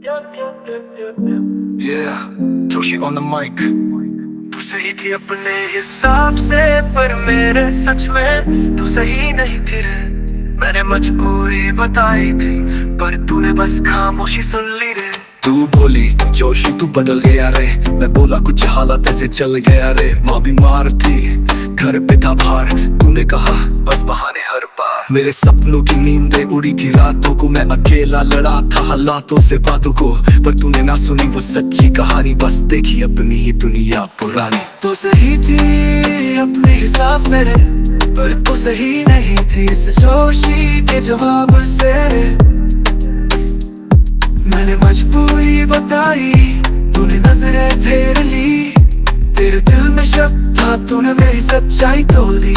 Yeah, Joshi on the mic. तू सही थी अपने हिसाब से, पर मेरे सच में तू सही नहीं थी रे। मैंने मजबूरी बताई थी, पर तूने बस खामोशी सुन ली रे। तू बोली जोशी तू बदल गया रे, मैं बोला कुछ हालत ऐसे चल गया रे। माँ बीमार थी, घर पे था भार, तूने कहा बस बहाने हर बार। मेरे सपनों की नींदें उड़ी थी रातों को, मैं अकेला लड़ा था हालातों से बातों को, पर तूने ना सुनी वो सच्ची कहानी, बस देखी अपनी ही दुनिया पुरानी। तू सही थी अपने हिसाब से रे, पर तू सही नहीं थी इस जोशी के जवाब से रे। मैंने मजबूरी बताई, तूने नजरें फेर ली। तेरे दिल में शक था, तूने मेरी सच्चाई तोल दी।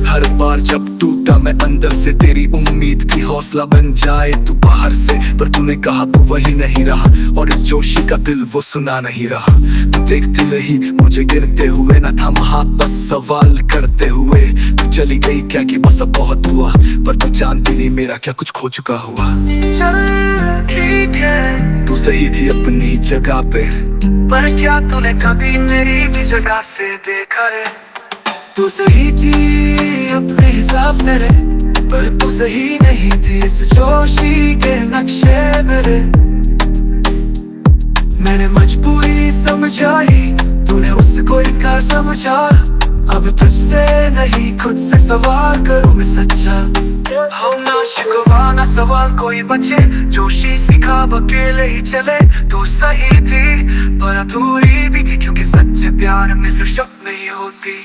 हर बार जब टूटा मैं अंदर से, तेरी उम्मीद थी हौसला बन जाए तू बाहर से, पर तूने कहा तू वही नहीं रहा, और इस जोशी का दिल वो सुना नहीं रहा। तू देखती रही मुझे गिरते हुए, न थामा हाथ बस सवाल करते हुए। तू चली गई क्या कि बस अब बहुत हुआ, पर तू जानती नहीं मेरा क्या कुछ खो चुका हुआ। चल ठीक है, तू सही थी अपनी जगह पे, पर क्या तूने कभी मेरी भी जगह से देखा है? तू सही थी अपने हिसाब से रे, पर तू सही नहीं थी इस जोशी के नक्शे में रे। मैंने मजबूरी समझाई, तूने उसको इनकार समझा। अब तुझसे नहीं खुद से सवाल करूं मैं सच्चा। हम ना शिकवा ना सवाल कोई बचे, जोशी सिखा अकेले ही चले। तू सही थी पर अधूरी भी थी, क्योंकि सच्चे प्यार में सिर्फ शक नहीं होती।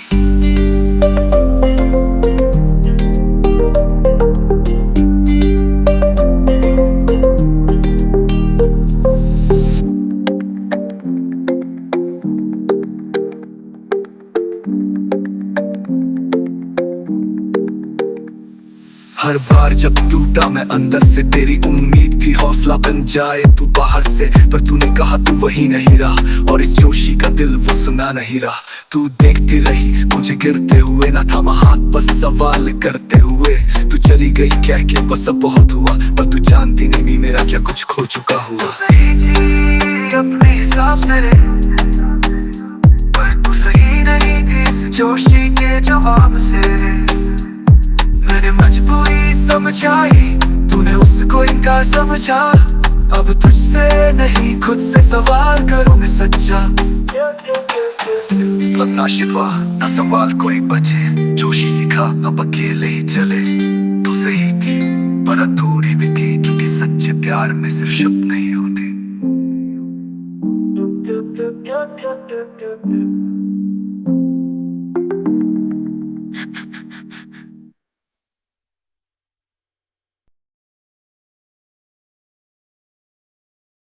हर बार जब टूटा मैं अंदर से, तेरी उम्मीद थी हौसला बन जाए तू बाहर से, पर तूने कहा तू वही नहीं रहा, और इस जोशी का दिल वो सुना नहीं रहा। तू देखती रही मुझे गिरते हुए, ना थामा हाथ बस सवाल करते हुए। तू चली गई कह के बस अब बहुत हुआ, पर तू जानती नहीं मेरा क्या कुछ खो चुका हुआ। तू सही थी अपने हिसाब से रे, पर तू सही नहीं थी इस जोशी के जवाब से रे। मैंने मजबूरी समझाई, तूने उसको इनकार समझा। अब तुझसे नहीं खुद से सवाल करूं मैं सच्चा। अब ना शिकवा ना सवाल कोई बचे, जोशी सिखा अब अकेले ही चले। तू सही थी पर अधूरी भी थी, क्योंकि सच्चे प्यार में सिर्फ शब्द नहीं होते।